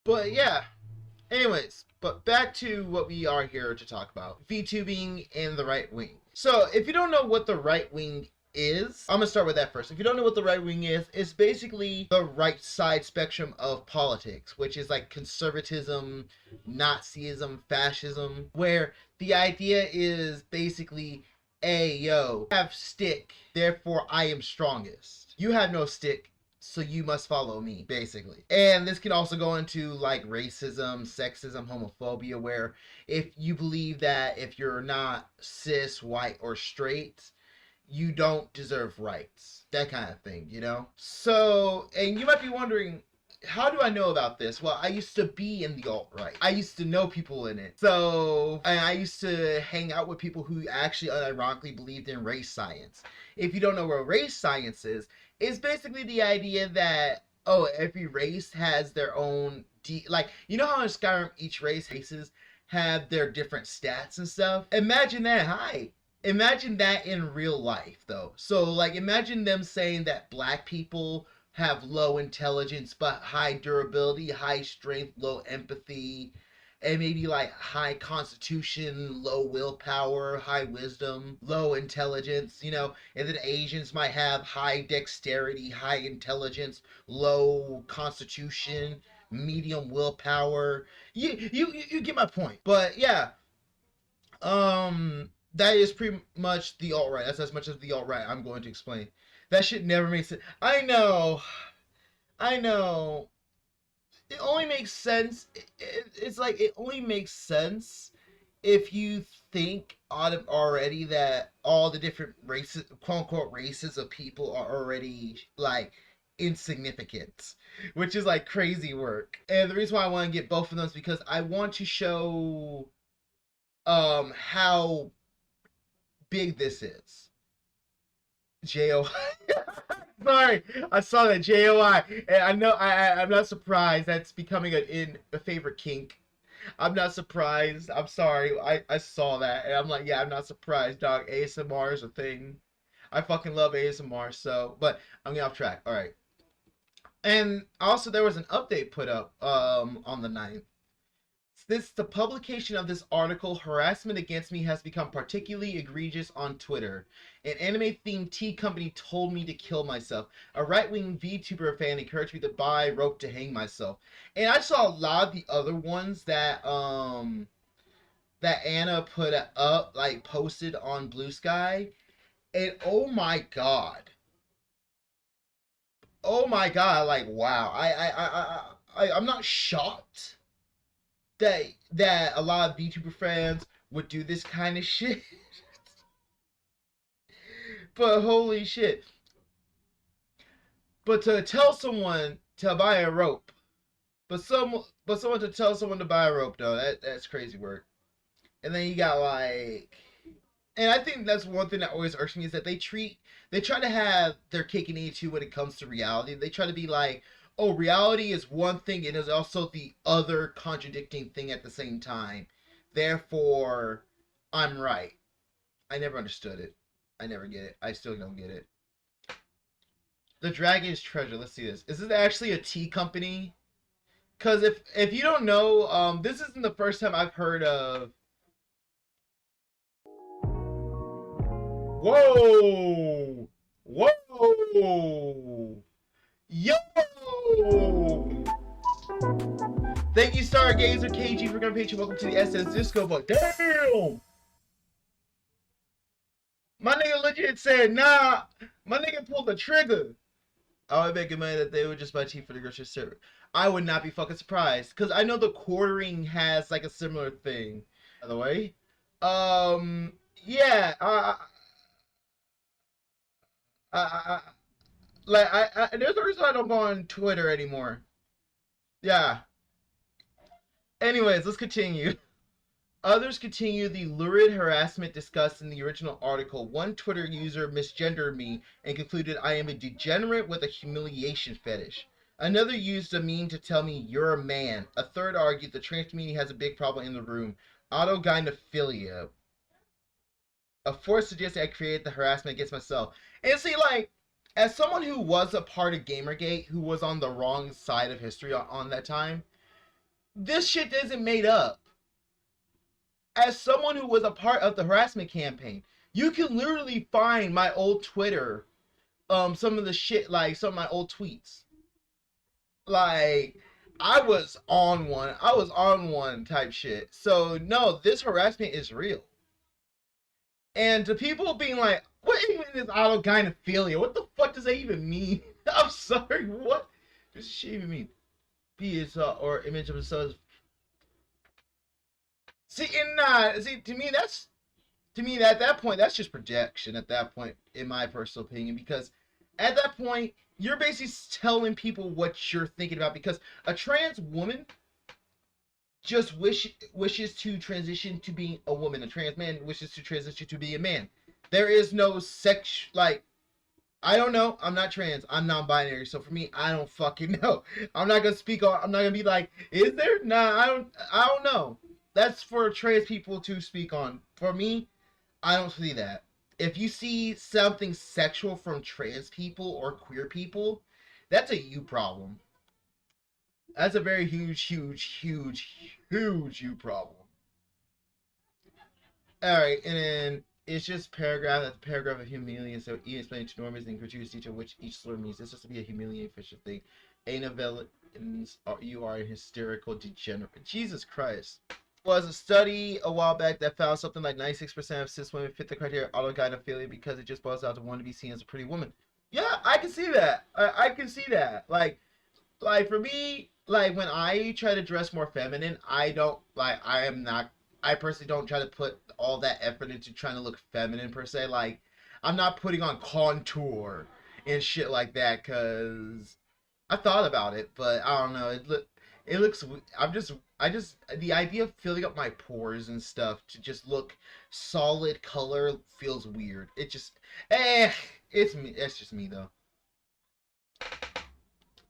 But yeah. Anyways, but back to what we are here to talk about. VTubing and the right wing. So, if you don't know what the right wing is, I'm going to start with that first. If you don't know what the right wing is, it's basically the right side spectrum of politics, which is like conservatism, Nazism, fascism, where the idea is basically, hey, yo, I have stick, therefore I am strongest. You have no stick, so you must follow me, basically. And this can also go into like racism, sexism, homophobia, where if you believe that if you're not cis, white, or straight, you don't deserve rights. That kind of thing, you know? So, and you might be wondering, how do I know about this? Well, I used to be in the alt-right. I used to know people in it. So, and I used to hang out with people who actually unironically believed in race science. If you don't know what race science is, it's basically the idea that, oh, every race has their own, like, you know how in Skyrim each races have their different stats and stuff? Imagine that, Imagine that in real life, though. So, like, imagine them saying that black people have low intelligence but high durability, high strength, low empathy, and maybe like high constitution, low willpower, high wisdom, low intelligence, you know, and then Asians might have high dexterity, high intelligence, low constitution, medium willpower. You get my point. But yeah, that is pretty much the alt-right. That's as much as the alt-right I'm going to explain. That shit never makes sense. I know. It only makes sense. It's like it only makes sense if you think already that all the different races, quote unquote races of people are already like insignificant, which is like crazy work. And the reason why I want to get both of them is because I want to show how big this is. J-O. Sorry, I saw that J-O-I, and I know I'm not surprised. That's becoming a favorite kink. I'm not surprised. I'm sorry. I saw that, and I'm like, yeah, I'm not surprised, dog. ASMR is a thing. I fucking love ASMR. So, but I'm getting off track. All right. And also, there was an update put up on the 9th. Since the publication of this article, harassment against me has become particularly egregious on Twitter. An anime-themed tea company told me to kill myself. A right-wing VTuber fan encouraged me to buy rope to hang myself. And I saw a lot of the other ones that that Anna put up, like posted on Blue Sky. And oh my god. Oh my god, like wow. I'm not shocked that a lot of VTuber fans would do this kind of shit. But holy shit. But to tell someone to buy a rope, but someone to tell someone to buy a rope though, that's crazy work. And then you got like, and I think that's one thing that always irks me is that they try to have their cake and eat it too when it comes to reality. They try to be like, oh, reality is one thing, it is also the other contradicting thing at the same time. Therefore, I'm right. I never understood it. I never get it. I still don't get it. The Dragon's Treasure. Let's see this. Is this actually a tea company? Because if you don't know, this isn't the first time I've heard of... Whoa! Whoa! Yo! Thank you, Stargazer KG, for gonna page you. Welcome to the SS Disco Book. Damn! My nigga legit said, nah. My nigga pulled the trigger. I would make a money that they would just buy tea for the grocery store. I would not be fucking surprised, because I know the quartering has like a similar thing. By the way, yeah. There's a reason I don't go on Twitter anymore. Yeah. Anyways, let's continue. Others continue the lurid harassment discussed in the original article. One Twitter user misgendered me and concluded I am a degenerate with a humiliation fetish. Another used a meme to tell me you're a man. A third argued the trans community has a big problem in the room. Autogynephilia. A fourth suggested I created the harassment against myself. And see, like, as someone who was a part of Gamergate, who was on the wrong side of history on that time, This shit isn't made up. As someone who was a part of the harassment campaign, you can literally find my old Twitter, some of the shit, like some of my old tweets. Like, I was on one type shit. So no, this harassment is real. And to people being like, what even is autogynephilia? What the fuck does that even mean? I'm sorry, what does she even mean? P is or image of the sun. See, to me at that point that's just projection at that point, in my personal opinion, because at that point you're basically telling people what you're thinking about, because a trans woman just wishes to transition to being a woman. A trans man wishes to transition to be a man. There is no sex, like, I don't know. I'm not trans. I'm non-binary. So for me, I don't fucking know. I'm not gonna speak on. I'm not gonna be like, is there? Nah, I don't know. That's for trans people to speak on. For me, I don't see that. If you see something sexual from trans people or queer people, that's a you problem. That's a very huge you problem. Alright, and then it's just paragraph after paragraph of humiliation. So Ian explained to normies and gratuitous detail which each slur means. It's just to be a humiliating fishy thing. Ain't a villains, you are a hysterical degenerate. Jesus Christ. Was a study a while back that found something like 96% of cis women fit the criteria of autogynephilia because it just boils out to wanting to be seen as a pretty woman. Yeah, I can see that. I can see that. Like for me, like when I try to dress more feminine, I don't like. I personally don't try to put all that effort into trying to look feminine per se. Like I'm not putting on contour and shit like that because I thought about it, but I don't know. It looks. I just the idea of filling up my pores and stuff to just look solid color feels weird. It just it's me. It's just me though.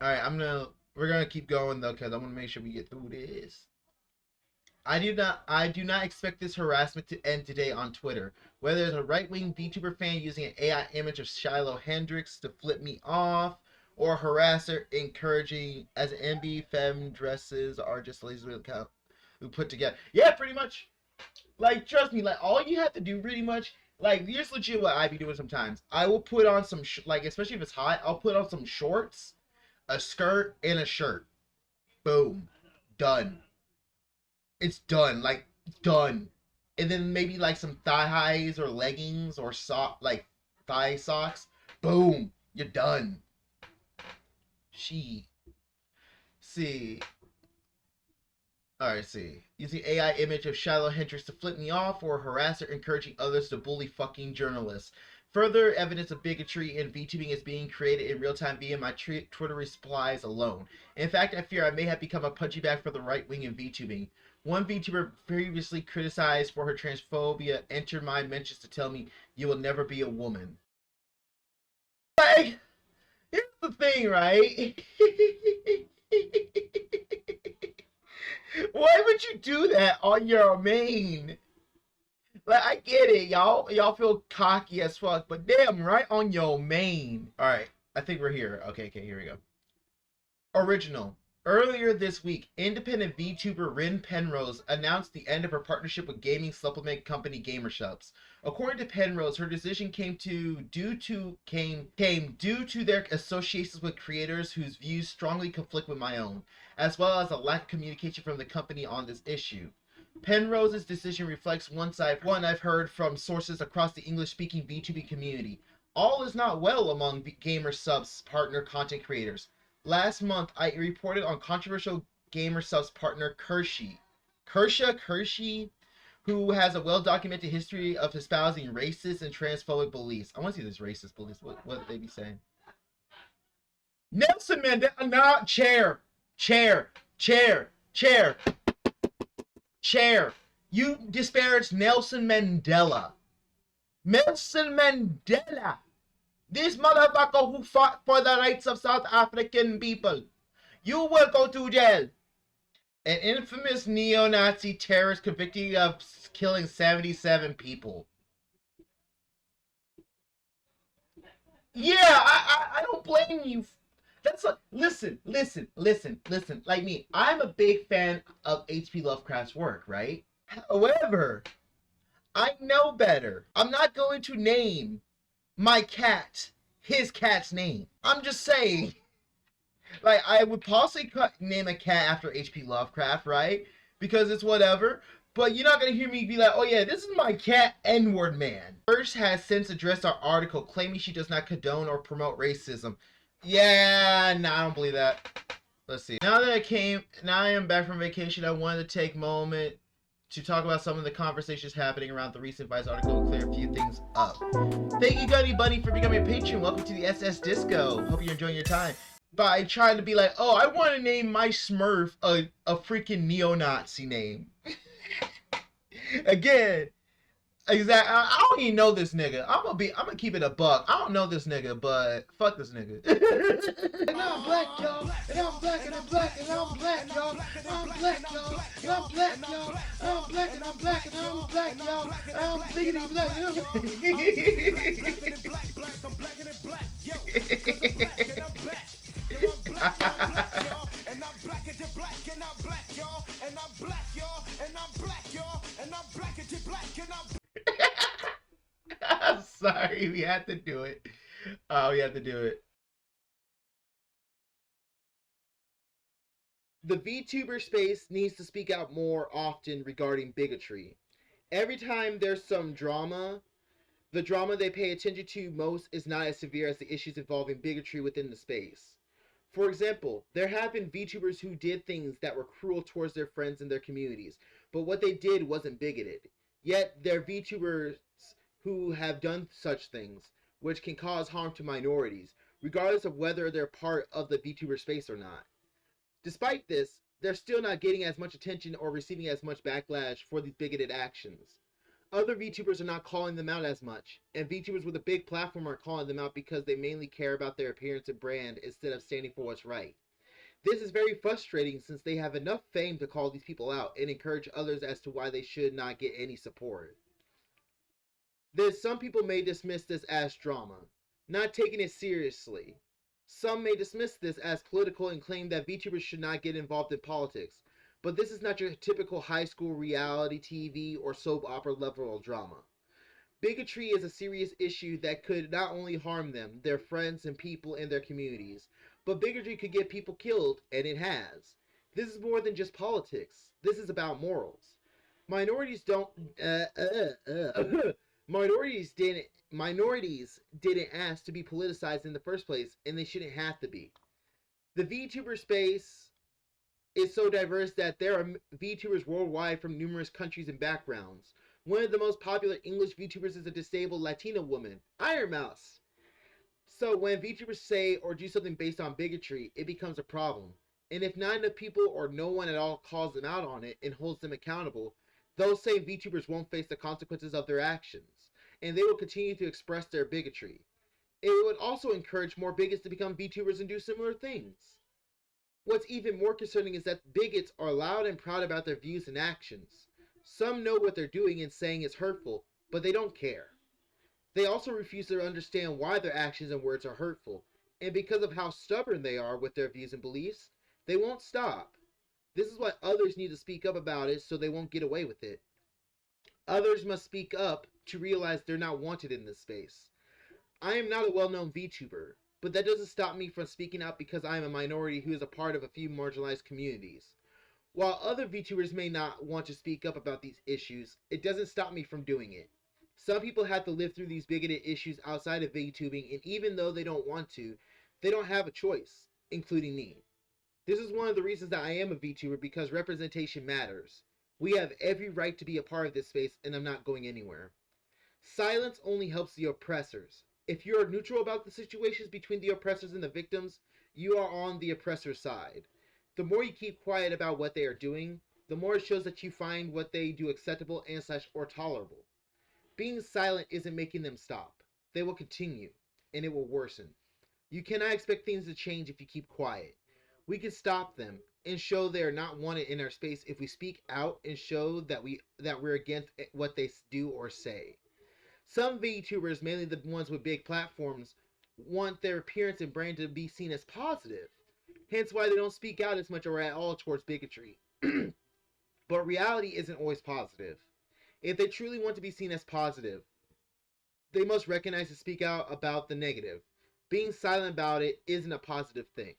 All right, we're gonna keep going though because I want to make sure we get through this. I do not expect this harassment to end today on Twitter. Whether it's a right-wing VTuber fan using an AI image of Shiloh Hendrix to flip me off, or a harasser encouraging as MB femme dresses are just lazy account who put together. Yeah, pretty much. Like, trust me, like all you have to do pretty much, like here's legit what I be doing sometimes. I will put on some like, especially if it's hot, I'll put on some shorts, a skirt, and a shirt. Boom, done. It's done, like done. And then maybe like some thigh highs or leggings or like thigh socks. Boom, you're done. She see. Alright, see. Using AI image of Shiloh Hendrix to flip me off, or harasser encouraging others to bully fucking journalists. Further evidence of bigotry and VTubing is being created in real time via my Twitter replies alone. In fact, I fear I may have become a punchy bag for the right wing in VTubing. One VTuber previously criticized for her transphobia entered my mentions to tell me, "You will never be a woman." Like, here's the thing, right? Why would you do that on your main? Like, I get it, y'all feel cocky as fuck, but damn, right on your main. All right, I think we're here. Okay, here we go. Original. Earlier this week, independent VTuber Rin Penrose announced the end of her partnership with gaming supplement company GamerShubs. According to Penrose, her decision came due to their associations with creators whose views strongly conflict with my own, as well as a lack of communication from the company on this issue. Penrose's decision reflects one I've heard from sources across the English-speaking VTubing community. All is not well among GamerShubs partner content creators. Last month, I reported on controversial GamerShubs partner Kershey, who has a well-documented history of espousing racist and transphobic beliefs. I want to see this racist beliefs. What they be saying? Nelson Mandela, nah, chair. You disparage Nelson Mandela. Nelson Mandela. This motherfucker who fought for the rights of South African people. You will go to jail. An infamous neo-Nazi terrorist convicted of killing 77 people. Yeah, I don't blame you. That's like, listen. Like me, I'm a big fan of H.P. Lovecraft's work, right? However, I know better. I'm not going to name my cat his cat's name. I'm just saying. Like, I would possibly name a cat after H.P. Lovecraft, right? Because it's whatever. But you're not going to hear me be like, oh yeah, this is my cat, N-word man. First has since addressed our article claiming she does not condone or promote racism. Yeah, nah, I don't believe that. Let's see. Now I am back from vacation, I wanted to take a moment to talk about some of the conversations happening around the recent Vice article and clear a few things up. Thank you, Gunny Bunny, for becoming a patron. Welcome to the SS Disco. Hope you're enjoying your time. By trying to be like, oh, I want to name my Smurf a freaking neo-Nazi name. Again, exactly. I don't even know this nigga. I'm gonna keep it a buck. I don't know this nigga, but fuck this nigga. And I'm black, y'all. And I'm black, and I'm black, and I'm black, y'all. I'm black, y'all. And I'm black, y'all. I'm black, and I'm black, and I'm black, y'all. I'm biggity black. And I'm I'm sorry, we had to do it. Oh, we had to do it. The VTuber space needs to speak out more often regarding bigotry. Every time there's some drama, the drama they pay attention to most is not as severe as the issues involving bigotry within the space. For example, there have been VTubers who did things that were cruel towards their friends and their communities, but what they did wasn't bigoted. Yet, there are VTubers who have done such things, which can cause harm to minorities, regardless of whether they're part of the VTuber space or not. Despite this, they're still not getting as much attention or receiving as much backlash for these bigoted actions. Other VTubers are not calling them out as much, and VTubers with a big platform are calling them out because they mainly care about their appearance and brand instead of standing for what's right. This is very frustrating since they have enough fame to call these people out and encourage others as to why they should not get any support. Some people may dismiss this as drama, not taking it seriously. Some may dismiss this as political and claim that VTubers should not get involved in politics, but this is not your typical high school reality TV or soap opera level of drama. Bigotry is a serious issue that could not only harm them, their friends, and people in their communities, but bigotry could get people killed, and it has. This is more than just politics. This is about morals. Minorities don't. Minorities didn't ask to be politicized in the first place, and they shouldn't have to be. The VTuber space is so diverse that there are VTubers worldwide from numerous countries and backgrounds. One of the most popular English VTubers is a disabled Latina woman, Iron Mouse. So when VTubers say or do something based on bigotry, it becomes a problem. And if not enough people or no one at all calls them out on it and holds them accountable, those same VTubers won't face the consequences of their actions, and they will continue to express their bigotry. It would also encourage more bigots to become VTubers and do similar things. What's even more concerning is that bigots are loud and proud about their views and actions. Some know what they're doing and saying is hurtful, but they don't care. They also refuse to understand why their actions and words are hurtful, and because of how stubborn they are with their views and beliefs, they won't stop. This is why others need to speak up about it so they won't get away with it. Others must speak up to realize they're not wanted in this space. I am not a well-known VTuber, but that doesn't stop me from speaking out because I am a minority who is a part of a few marginalized communities. While other VTubers may not want to speak up about these issues, it doesn't stop me from doing it. Some people have to live through these bigoted issues outside of VTubing, and even though they don't want to, they don't have a choice, including me. This is one of the reasons that I am a VTuber, because representation matters. We have every right to be a part of this space, and I'm not going anywhere. Silence only helps the oppressors. If you are neutral about the situations between the oppressors and the victims, you are on the oppressor's side. The more you keep quiet about what they are doing, the more it shows that you find what they do acceptable and or tolerable. Being silent isn't making them stop. They will continue, and it will worsen. You cannot expect things to change if you keep quiet. We can stop them and show they are not wanted in our space if we speak out and show that we're against what they do or say. Some VTubers, mainly the ones with big platforms, want their appearance and brand to be seen as positive. Hence why they don't speak out as much or at all towards bigotry. But reality isn't always positive. If they truly want to be seen as positive, they must recognize and speak out about the negative. Being silent about it isn't a positive thing.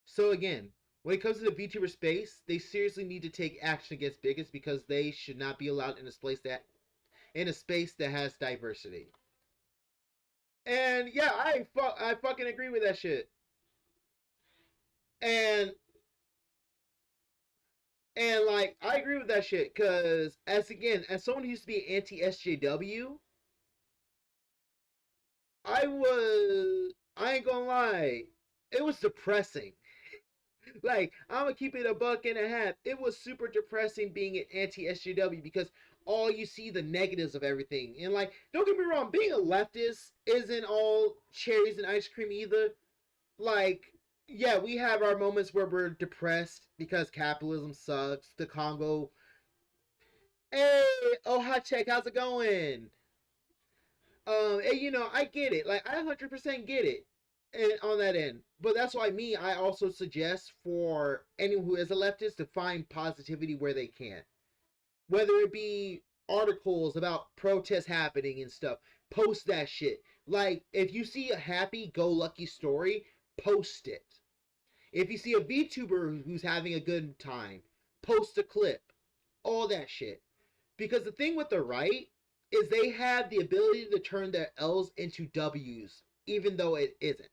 So again, when it comes to the VTuber space, they seriously need to take action against bigots because they should not be allowed in a space that has diversity. And yeah, I fucking agree with that shit. And like I agree with that shit because as someone who used to be anti-SJW, I ain't gonna lie, it was depressing. Like, I'm gonna keep it a buck and a half. It was super depressing being an anti-SJW because all you see the negatives of everything. And like, don't get me wrong, being a leftist isn't all cherries and ice cream either. Like, yeah, we have our moments where we're depressed because capitalism sucks. The Congo. Hey, oh hot check, how's it going? And you know, I get it. Like, I 100% get it, and on that end. But that's why I also suggest for anyone who is a leftist to find positivity where they can, whether it be articles about protests happening and stuff. Post that shit. Like, if you see a happy-go-lucky story, post it. If you see a VTuber who's having a good time, post a clip. All that shit. Because the thing with the right is they have the ability to turn their L's into W's, even though it isn't.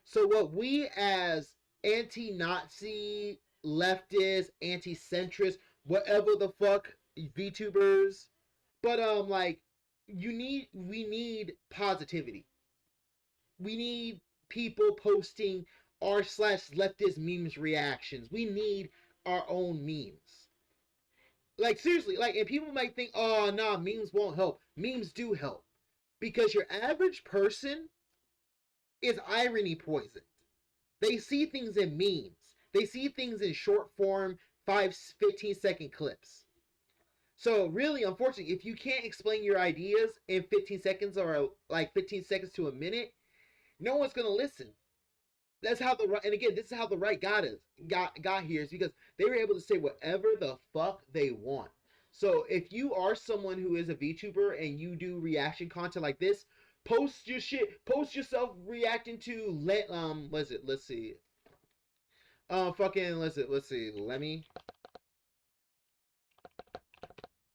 So what we as anti-Nazi, leftist, anti-centrist, whatever the fuck, VTubers, but like we need positivity. We need people posting r/leftist memes reactions. We need our own memes. Like seriously, like, and people might think, oh nah, memes won't help. Memes do help. Because your average person is irony poisoned. They see things in memes. They see things in short form, 15-second clips. So really, unfortunately, if you can't explain your ideas in 15 seconds or like 15 seconds to a minute, no one's gonna listen. That's how the right, and again, this is how the right got here, is because they were able to say whatever the fuck they want. So if you are someone who is a VTuber and you do reaction content like this, post your shit. Post yourself reacting to let's see. Let's see. Lemmy.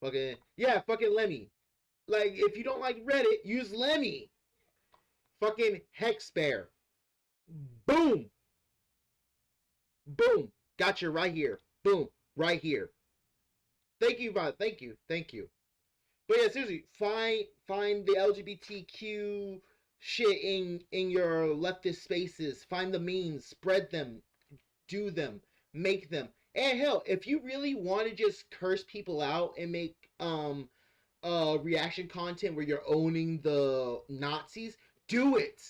Fucking Lemmy. Like, if you don't like Reddit, use Lemmy. Fucking Hexbear. Boom. Boom. Got you right here. Boom. Right here. Thank you, Bob. Thank you. But yeah, seriously, find the LGBTQ shit in your leftist spaces. Find the memes, spread them, do them, make them. And hell, if you really want to just curse people out and make reaction content where you're owning the Nazis, do it.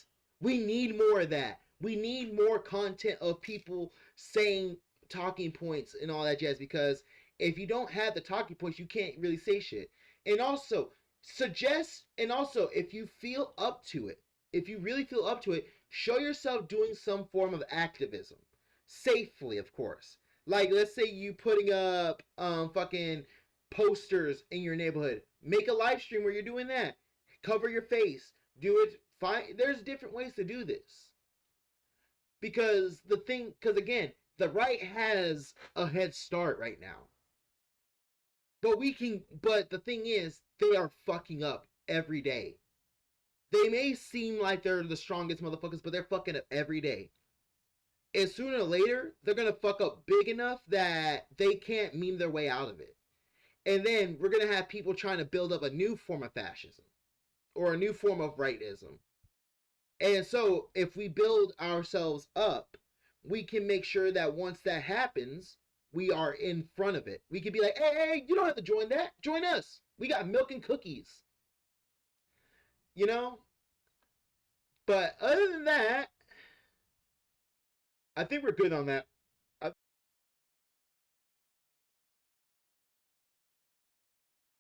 We need more of that. We need more content of people saying talking points and all that jazz, because if you don't have the talking points, you can't really say shit. And also, if you feel up to it, if you really feel up to it, show yourself doing some form of activism. Safely, of course. Like, let's say you putting up fucking posters in your neighborhood. Make a live stream where you're doing that. Cover your face. Do it. There's different ways to do this. Because again, the right has a head start right now. But the thing is, they are fucking up every day. They may seem like they're the strongest motherfuckers, but they're fucking up every day. And sooner or later, they're gonna fuck up big enough that they can't meme their way out of it. And then we're gonna have people trying to build up a new form of fascism. Or a new form of rightism. And so, if we build ourselves up, we can make sure that once that happens, we are in front of it. We can be like, hey, you don't have to join that. Join us. We got milk and cookies. You know? But other than that, I think we're good on that.